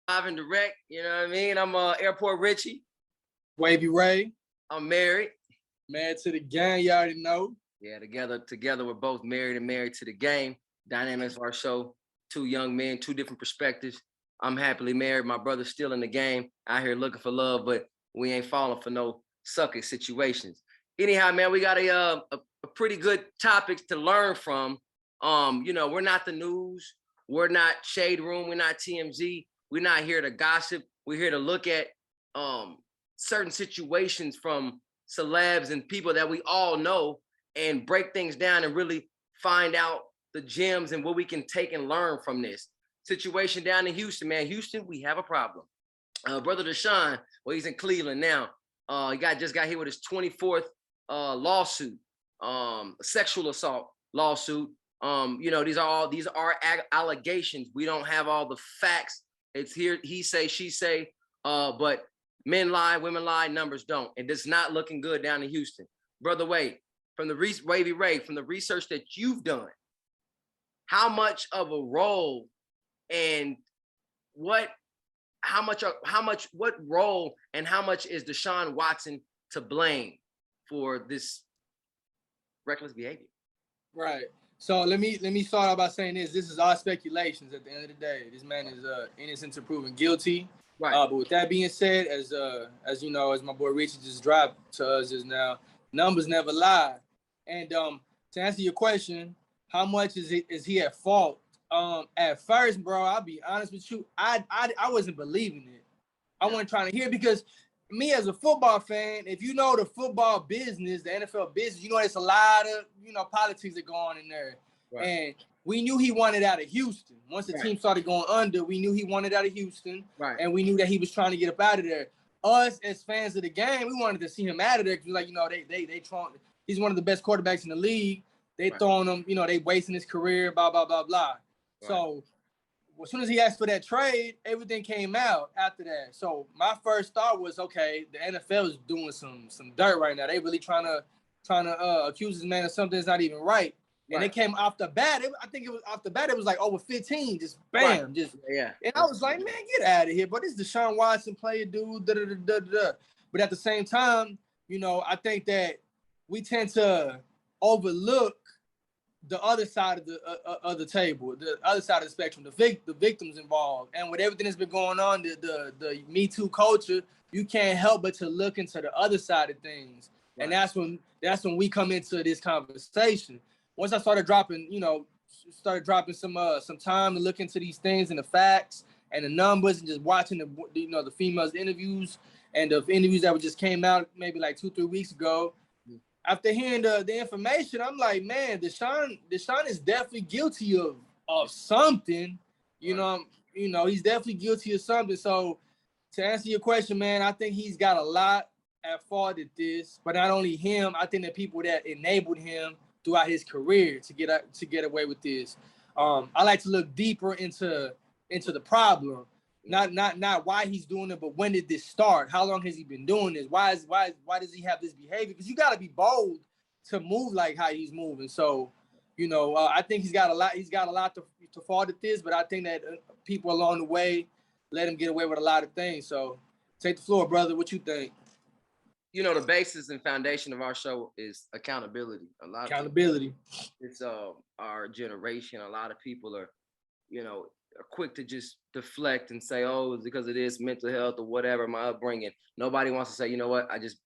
Live and direct, you know what I mean? I'm Airport Richie. Wavy Ray, I'm married. married to the gang, you already know. Yeah, together we're both married and married to the game. Dynamics of our show. Two young men, two different perspectives. I'm happily married. My brother's still in the game, out here looking for love, but we ain't falling for no sucker situations. Anyhow, man, we got a pretty good topics to learn from. We're not the news, we're not Shade Room, we're not TMZ. We're not here to gossip. We're here to look at certain situations from celebs and people that we all know and break things down and really find out the gems and what we can take and learn from this situation down in Houston, man. Houston, we have a problem. Brother Deshaun, well, he's in Cleveland now. He just got hit with his 24th lawsuit, sexual assault lawsuit. These are allegations. We don't have all the facts. It's here, he say, she say, but men lie, women lie, numbers don't. And it's not looking good down in Houston. Brother Wade, Wavy Ray, from the research that you've done, how much of a role and what role and how much is Deshaun Watson to blame for this reckless behavior? Right. So let me start out by saying this. This is all speculations at the end of the day. This man is innocent to proven guilty. Right. But with that being said, as you know, as my boy Richie just dropped to us just now, numbers never lie. And to answer your question, how much is he at fault? At first, bro, I'll be honest with you, I wasn't believing it. I wasn't trying to hear, because me as a football fan, if you know the football business, the NFL business, you know there's a lot of politics that go on in there. Right. And we knew he wanted out of Houston. Once the team started going under, we knew he wanted out of Houston. Right. And we knew that he was trying to get up out of there. Us as fans of the game, we wanted to see him out of there because, like, they throwing, he's one of the best quarterbacks in the league. They throwing him, they wasting his career, blah, blah, blah, blah. Right. So as soon as he asked for that trade, everything came out after that. So my first thought was, okay, the NFL is doing some dirt right now. They really trying to accuse this man of something that's not even right. And it came off the bat. I think it was off the bat. It was like over 15, just bam, just yeah. And I was like, man, get out of here. But this Deshaun Watson player, dude. But at the same time, I think that we tend to overlook the other side of the table, the other side of the spectrum, the victims involved. And with everything that's been going on, the Me Too culture, you can't help but to look into the other side of things. Right. And that's when we come into this conversation. Once I started dropping some time to look into these things and the facts and the numbers, and just watching the females' interviews and the interviews that just came out maybe like 2-3 weeks ago. After hearing the information, I'm like, man, Deshaun is definitely guilty of something. He's definitely guilty of something. So to answer your question, man, I think he's got a lot at fault at this. But not only him, I think the people that enabled him throughout his career to get away with this. I like to look deeper into the problem. Not why he's doing it, but when did this start? How long has he been doing this? Why does he have this behavior? Because you got to be bold to move like how he's moving. So, I think he's got a lot to fault at this, but I think that people along the way let him get away with a lot of things. So, take the floor, brother. What you think? The basis and foundation of our show is accountability. Accountability. It's our generation. A lot of people are quick to just deflect and say, oh, it's because of this mental health or whatever, my upbringing. Nobody wants to say, you know what, I just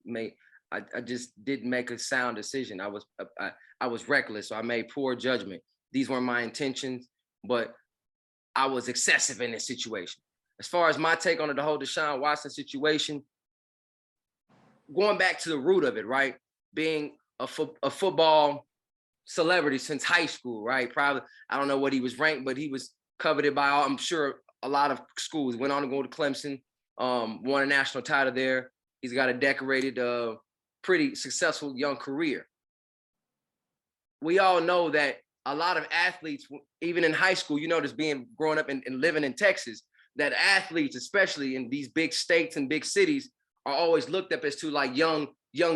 didn't make a sound decision. I was reckless, so I made poor judgment. These weren't my intentions, but I was excessive in this situation. As far as my take on the whole Deshaun Watson situation, going back to the root of it, right? Being a football celebrity since high school, right? Probably, I don't know what he was ranked, but he was coveted by I'm sure a lot of schools. Went on to go to Clemson, won a national title there. He's got a decorated, pretty successful young career. We all know that a lot of athletes, even in high school, this growing up and living in Texas, that athletes, especially in these big states and big cities, are always looked up as to like young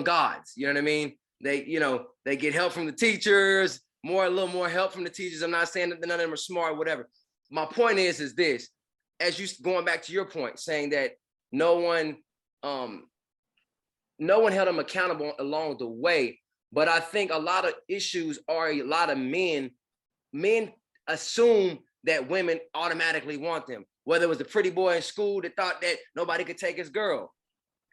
gods. You know what I mean? They get help from the teachers, a little more help from the teachers. I'm not saying that none of them are smart or whatever. My point is this: as you going back to your point, saying that no one held him accountable along the way. But I think a lot of issues are a lot of men assume that women automatically want them. Whether it was the pretty boy in school that thought that nobody could take his girl,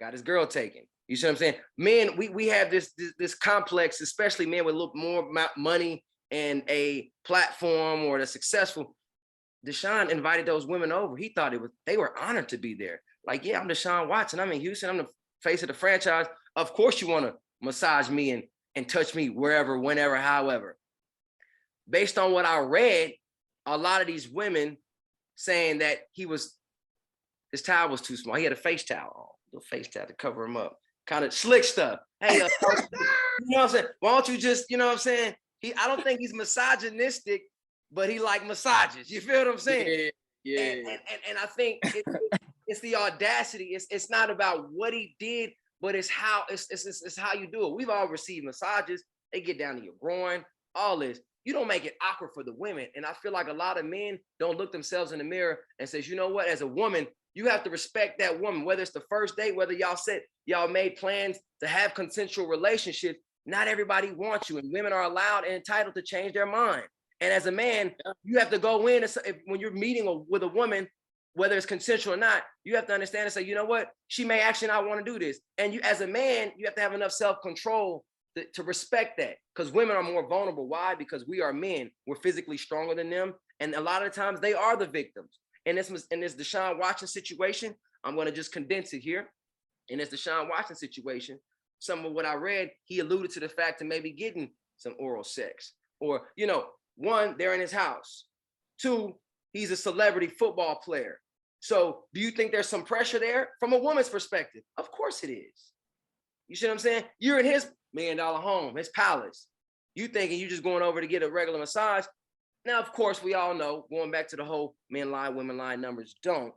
got his girl taken. You see what I'm saying? Men, we have this complex, especially men with a little more money and a platform or the successful. Deshaun invited those women over. He thought they were honored to be there. Like, yeah, I'm Deshaun Watson. I'm in Houston. I'm the face of the franchise. Of course you want to massage me and touch me wherever, whenever, however. Based on what I read, a lot of these women saying that his towel was too small. He had a face towel on, a little face towel to cover him up. Kind of slick stuff. Hey, you know what I'm saying? Why don't you just, you know what I'm saying? I don't think he's misogynistic, but he like massages. You feel what I'm saying? Yeah. And I think it's the audacity. It's not about what he did, but it's how you do it. We've all received massages. They get down to your groin, all this. You don't make it awkward for the women. And I feel like a lot of men don't look themselves in the mirror and says, you know what, as a woman, you have to respect that woman, whether it's the first date, whether y'all made plans to have consensual relationships. Not everybody wants you, and women are allowed and entitled to change their mind. And as a man, you have to go in when you're meeting with a woman, whether it's consensual or not, you have to understand and say, you know what, she may actually not want to do this. And you, as a man, you have to have enough self-control to respect that, because women are more vulnerable. Why? Because we are men. We're physically stronger than them. And a lot of the times they are the victims. In this Deshaun Watson situation, I'm going to just condense it here. In this Deshaun Watson situation, some of what I read, he alluded to the fact of maybe getting some oral sex. Or, you know, one, they're in his house. Two, he's a celebrity football player. So do you think there's some pressure there from a woman's perspective? Of course it is. You see what I'm saying? You're in his $1 million home, his palace. You thinking you just going over to get a regular massage. Now, of course, we all know, going back to the whole men lie, women lie, numbers don't.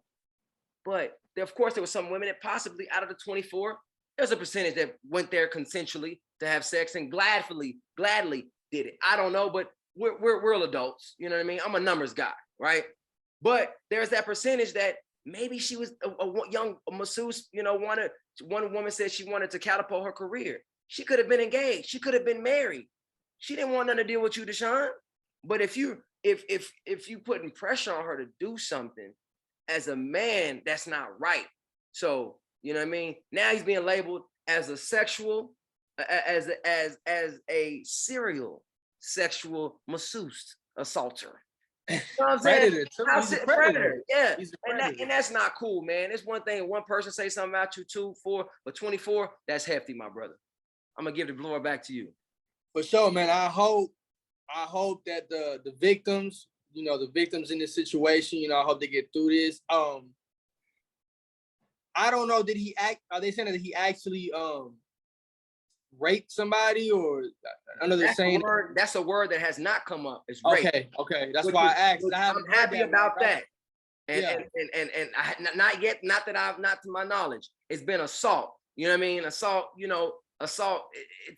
But of course, there were some women that possibly out of the 24, there's a percentage that went there consensually to have sex and gladly did it. I don't know, but we're real adults. You know what I mean? I'm a numbers guy, right? But there's that percentage that maybe she was a young masseuse, you know, one woman said she wanted to catapult her career. She could have been engaged. She could have been married. She didn't want nothing to deal with you, Deshaun. But if you putting pressure on her to do something as a man, that's not right. So, you know what I mean? Now he's being labeled as a sexual, as a serial sexual masseuse assaulter. You know what I'm saying? Predator. Yeah. And that's not cool, man. It's one thing one person say something about you, 2, 4, but 24, that's hefty, my brother. I'm gonna give the floor back to you. For sure, man. I hope that the victims, you know, the victims in this situation, you know, I hope they get through this. I don't know, did he act? Are they saying that he actually raped somebody, or another saying? That's a word that has not come up. It's rape. Okay. That's why I asked. I'm happy about that. And not yet, not to my knowledge. It's been assault. You know what I mean? Assault.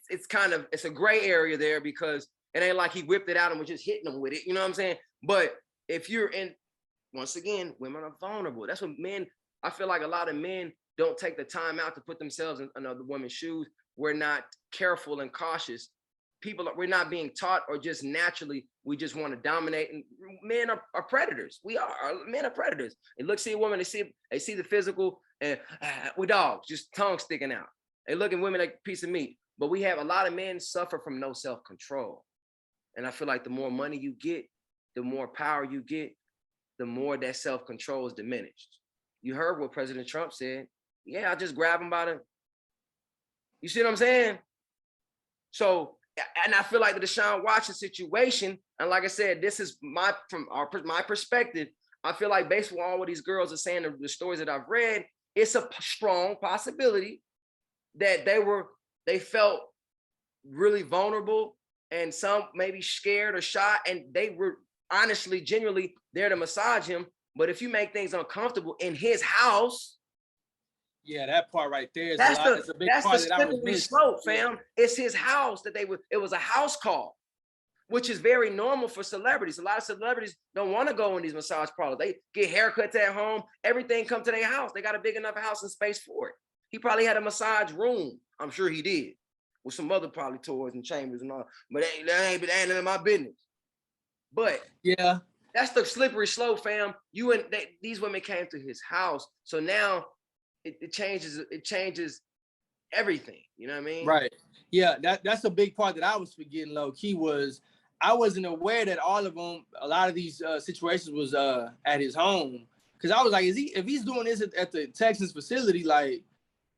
It's a gray area there, because it ain't like he whipped it out and was just hitting them with it. You know what I'm saying? But if you're once again, women are vulnerable. That's what men. I feel like a lot of men don't take the time out to put themselves in another woman's shoes. We're not careful and cautious. We're not being taught, or just naturally, we just want to dominate. And men are predators. Men are predators. They see a woman, they see the physical, and we're dogs, just tongue sticking out. They look at women like a piece of meat. But we have a lot of men suffer from no self-control. And I feel like the more money you get, the more power you get, the more that self-control is diminished. You heard what President Trump said. Yeah, I just grab him by the. You see what I'm saying? So, and I feel like the Deshaun Watson situation, and like I said, this is my perspective. I feel like based on all what these girls are saying, the stories that I've read, it's a strong possibility that they felt really vulnerable, and some maybe scared or shy, and they were honestly, genuinely there to massage him. But if you make things uncomfortable in his house, yeah, that part right there is that's a big part the slippery slope, fam. It's his house it was a house call. which is very normal for celebrities. A lot of celebrities don't want to go in these massage parlors. They get haircuts at home. Everything come to their house. They got a big enough house and space for it. He probably had a massage room. I'm sure he did, with some other probably toys and chambers and all. But that ain't none of my business. But yeah, that's the slippery slope, fam. These women came to his house, so now it changes. It changes everything. You know what I mean? right. Yeah, that's a big part that I was forgetting. Low key was I wasn't aware that all of them, a lot of these situations was at his home. Because I was like, if he's doing this at the Texans facility, like,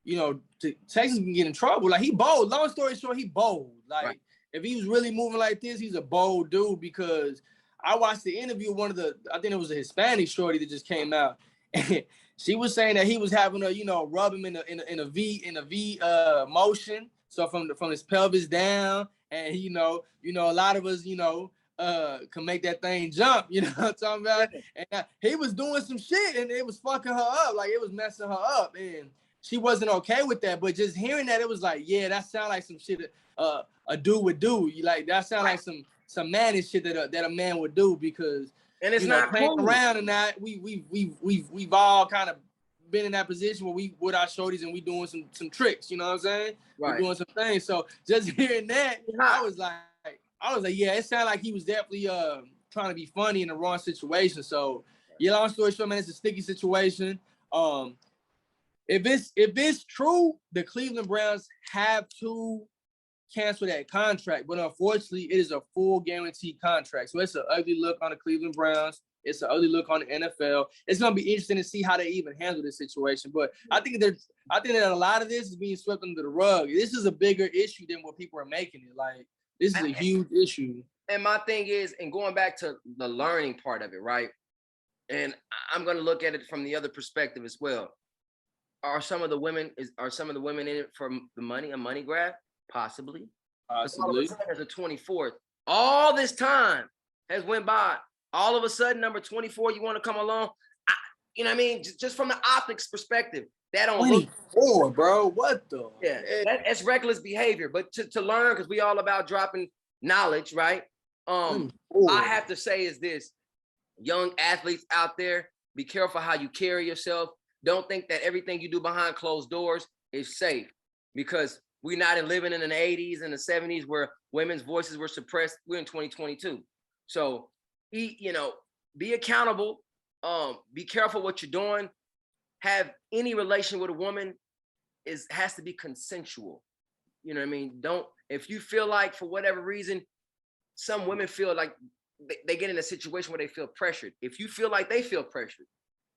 you know, Texans can get in trouble. Like, he bold. Long story short, he bold. Like, Right. if he was really moving like this, he's a bold dude. Because I watched the interview of I think it was a Hispanic shorty that just came out. And she was saying that he was having to, you know, rub him in a V motion. So from his pelvis down, and you know, a lot of us, you know, can make that thing jump. You know what I'm talking about? And he was doing some shit, and it was fucking her up. Like, it was messing her up, and she wasn't okay with that. But just hearing that, it was like, yeah, that sound like some shit a dude would do. Like, that sound like some mannish shit that a man would do, because, and it's you know, not playing cool. around and that we've all kind of been in that position where we with our shorties and we doing some tricks, you know what I'm saying? Right. We're doing some things. So just hearing that, I was like, yeah, it sounded like he was definitely trying to be funny in the wrong situation. So yeah, long story short, man, it's a sticky situation. If it's true, the Cleveland Browns have to cancel that contract, but unfortunately, it is a full guaranteed contract. So it's an ugly look on the Cleveland Browns. It's an ugly look on the NFL. It's gonna be interesting to see how they even handle this situation. But I think that a lot of this is being swept under the rug. This is a bigger issue than what people are making it. Like, this is a huge issue. And my thing is, and going back to the learning part of it, right? And I'm gonna look at it from the other perspective as well. Are some of the women in it for the money, a money grab? Possibly. All of a sudden, as a 24th, all this time has went by. All of a sudden, number 24, you want to come along? You know what I mean? Just from the optics perspective, that don't 24, look, bro. What the? Yeah, that's reckless behavior. But to learn, because we all about dropping knowledge, right? I have to say is this: young athletes out there, be careful how you carry yourself. Don't think that everything you do behind closed doors is safe, because we're not living in the 80s and the 70s where women's voices were suppressed. We're in 2022. So, be accountable. Be careful what you're doing. Have any relation with a woman has to be consensual. You know what I mean? If you feel like, for whatever reason, some women feel like they get in a situation where they feel pressured. If you feel like they feel pressured,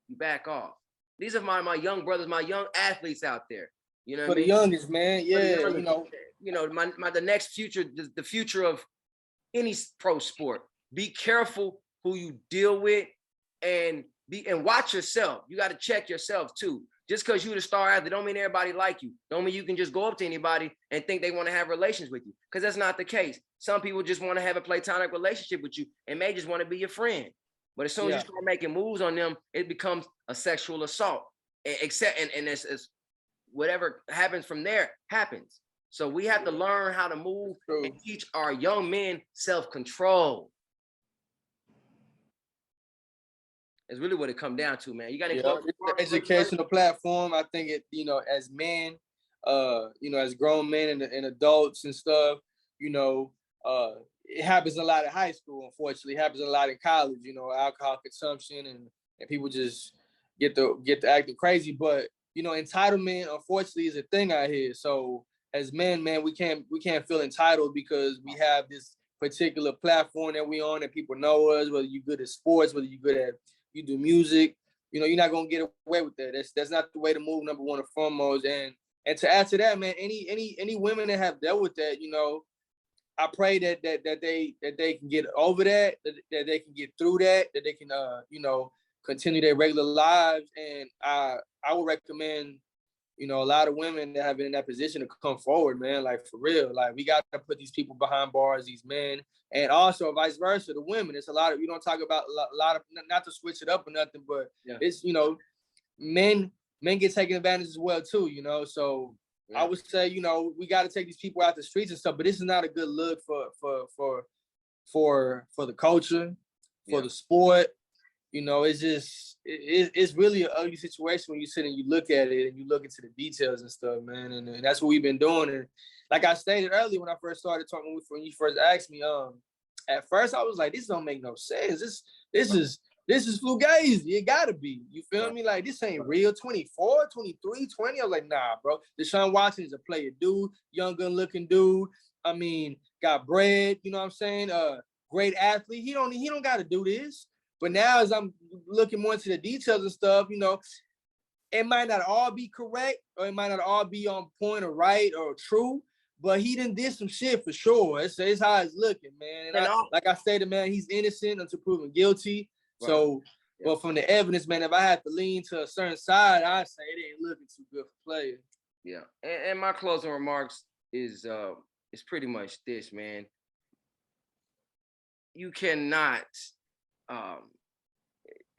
you back off. These are my young brothers, my young athletes out there. You know what I mean? For the youngest, man. Yeah, the next future, the future of any pro sport. Be careful who you deal with, and watch yourself. You got to check yourself too. Just because you're the star athlete, don't mean everybody like you. Don't mean you can just go up to anybody and think they want to have relations with you, because that's not the case. Some people just want to have a platonic relationship with you and may just want to be your friend. But as soon as you start making moves on them, it becomes a sexual assault. And it's whatever happens from there happens. So we have to learn how to move and teach our young men self-control. It's really what it comes down to, man. You got to go. It's an educational platform. I think it, as men, as grown men and adults and stuff, it happens a lot in high school. Unfortunately, it happens a lot in college. Alcohol consumption and people just get to acting crazy. But entitlement, unfortunately, is a thing out here. So as men, man, we can't feel entitled because we have this particular platform that we on, and people know us. Whether you're good at sports, whether you're good at you do music, you're not gonna get away with that. That's not the way to move. Number one and foremost, and to add to that, man, any women that have dealt with that, I pray that they can get over that they can get through that they can continue their regular lives. And I would recommend a lot of women that have been in that position to come forward, man. Like, for real, like, we got to put these people behind bars, these men. And also vice versa, the women. It's a lot of, you don't talk about a lot of, not to switch it up or nothing, but it's, men get taken advantage as well too, So I would say, we got to take these people out the streets and stuff, but this is not a good look for for the culture, for Yeah. the sport. You know, it's just it's really an ugly situation when you sit and you look at it and you look into the details and stuff, man. And that's what we've been doing. And like I stated earlier when I first started talking, when you first asked me, at first I was like, this don't make no sense. This is fugazi. It gotta be. You feel me? Like, this ain't real. 24, 23, 20. I was like, nah, bro. Deshaun Watson is a player dude, young, good-looking dude. I mean, got bread, you know what I'm saying? Great athlete. He don't gotta do this. But now as I'm looking more into the details and stuff, you know, it might not all be correct, or it might not all be on point or right or true, but he did some shit for sure. It's how it's looking, man. And like I said, man, he's innocent until proven guilty. Right. So, but from the evidence, man, if I had to lean to a certain side, I'd say it ain't looking too good for players. Yeah, and my closing remarks is pretty much this, man. You cannot,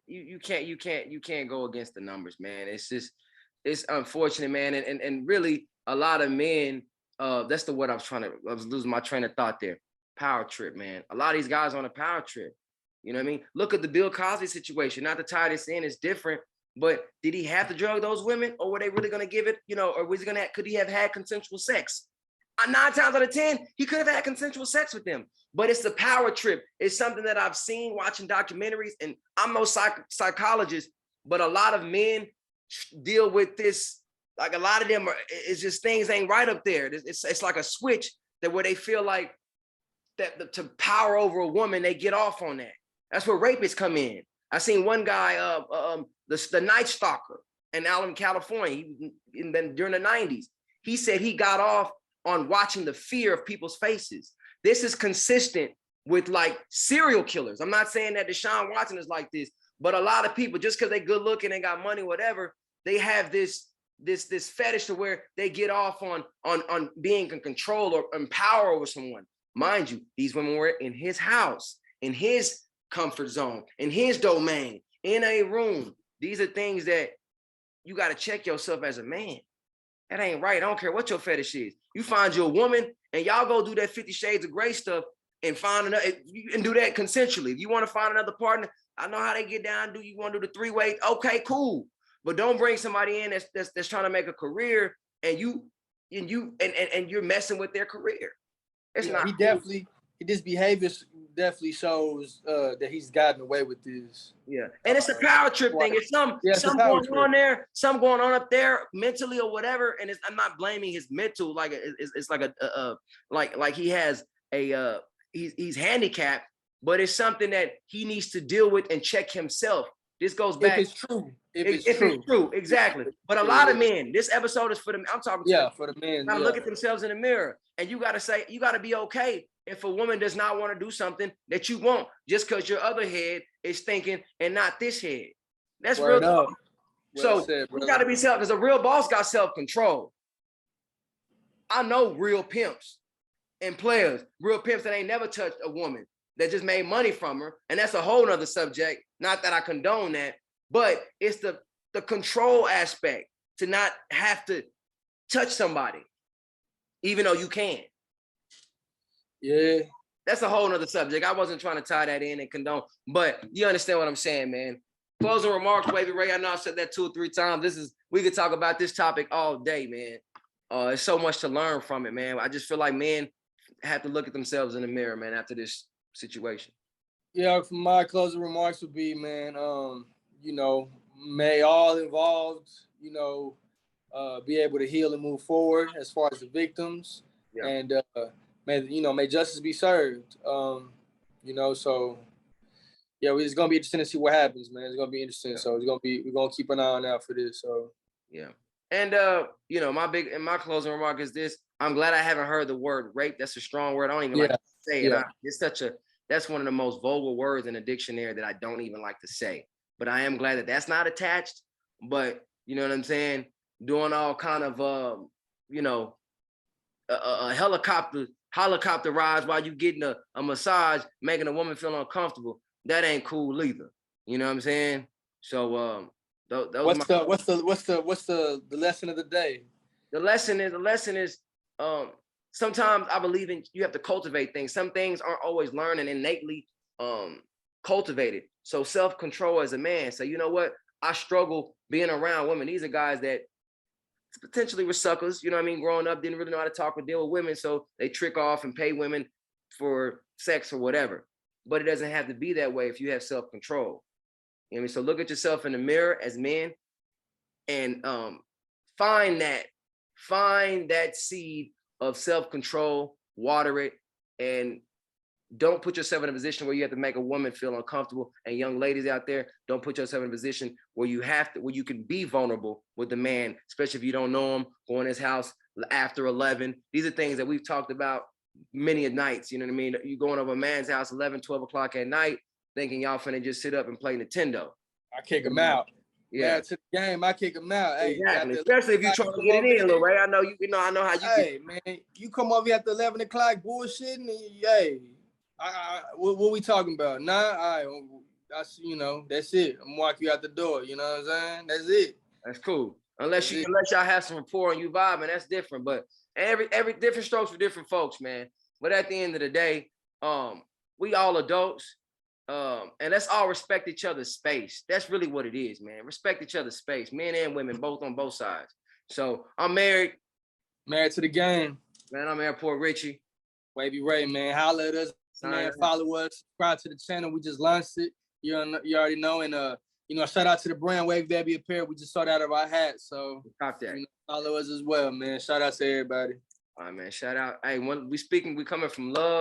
you can't go against the numbers, man. It's unfortunate, man, and really a lot of men. That's the word I was losing my train of thought there. Power trip, man. A lot of these guys on a power trip. You know what I mean? Look at the Bill Cosby situation. Not to tie this in, it's different. But did he have to drug those women, or were they really going to give it? You know, or could he have had consensual sex? 9 times out of 10, he could have had consensual sex with them. But it's the power trip. It's something that I've seen watching documentaries, and I'm no psychologist, but a lot of men deal with this. Like, a lot of them it's just things ain't right up there. It's like a switch that where they feel like that to power over a woman, they get off on that. That's where rapists come in. I seen one guy, the Night Stalker in Allen, California, during the 90s. He said he got off on watching the fear of people's faces. This is consistent with like serial killers. I'm not saying that Deshaun Watson is like this, but a lot of people, just because they good looking and got money, whatever, they have this fetish to where they get off on being in control or in power over someone. Mind you, these women were in his house, in his comfort zone, in his domain, in a room. These are things that you got to check yourself as a man. That ain't right. I don't care what your fetish is. You find you a woman and y'all go do that 50 Shades of Grey stuff and find another, and do that consensually. If you want to find another partner, I know how they get down. Do you want to do the 3-way? Okay, cool. But don't bring somebody in that's trying to make a career and you're messing with their career. It's not. This behavior definitely shows that he's gotten away with this. Yeah, and it's a power trip thing. It's some going on there, some going on up there mentally or whatever. And I'm not blaming his mental, like it's like like he has he's handicapped, but it's something that he needs to deal with and check himself. This goes back. If it's true. If it's true, exactly. But a lot of men, this episode is for them. I'm talking to for the men. Gotta look at themselves in the mirror, and you gotta be okay if a woman does not want to do something that you want, just because your other head is thinking and not this head. That's real. So you gotta be self, because a real boss got self-control. I know real pimps and players, real pimps that ain't never touched a woman, that just made money from her. And that's a whole nother subject. Not that I condone that, but it's the control aspect, to not have to touch somebody, even though you can. Yeah. That's a whole nother subject. I wasn't trying to tie that in and condone, but you understand what I'm saying, man. Closing remarks, Wavy Ray. I know I've said that 2 or 3 times. We could talk about this topic all day, man. There's so much to learn from it, man. I just feel like men have to look at themselves in the mirror, man, after this situation. Yeah, my closing remarks would be, man, you know, may all involved, you know, be able to heal and move forward as far as the victims. Yeah. And may justice be served. You know, so yeah, it's gonna be interesting to see what happens, man. It's gonna be interesting. Yeah. So we're gonna keep an eye on that for this. So yeah. And you know, my closing remark is this. I'm glad I haven't heard the word rape. That's a strong word. I don't even like to say it. That's one of the most vulgar words in the dictionary that I don't even like to say. But I am glad that that's not attached. But you know what I'm saying? Doing all kind of you know, a helicopter rides while you getting a massage, making a woman feel uncomfortable. That ain't cool either. You know what I'm saying? So what's the lesson of the day? The lesson is sometimes I believe in you have to cultivate things. Some things aren't always learned and innately cultivated. So self-control as a man. So you know what? I struggle being around women. These are guys that potentially were suckers, you know what I mean? Growing up, didn't really know how to talk or deal with women. So they trick off and pay women for sex or whatever. But it doesn't have to be that way if you have self-control. You know what I mean? So look at yourself in the mirror as men and find that seed of self-control, water it, and don't put yourself in a position where you have to make a woman feel uncomfortable. And young ladies out there, don't put yourself in a position where where you can be vulnerable with the man, especially if you don't know him, go in his house after 11. These are things that we've talked about many a nights, you know what I mean? You going over a man's house 11, 12 o'clock at night, thinking y'all finna just sit up and play Nintendo. I kick him out. Yeah, to the game, I kick him out. Hey, exactly. Especially if you're trying to get it in, Lil Ray. I know I know how you. Hey, man, you come over here after 11 o'clock bullshitting. And, hey, what we talking about? Nah, that's that's it. I'm walking you out the door. You know what I'm saying? That's it. That's cool. Unless y'all have some rapport and you vibing, that's different. But every different strokes for different folks, man. But at the end of the day, we all adults. And let's all respect each other's space. That's really what it is, man. Respect each other's space, men and women, both on both sides. So I'm married. Married to the game. Man, I'm Airport Richie. Wavy Ray, man. Holla at us, man. Follow us. Subscribe to the channel. We just launched it. You already know. And shout out to the brand Wavy Baby Apparel. We just sold out of our hats. So follow us as well, man. Shout out to everybody. All right, man. Shout out. Hey, when we coming from love.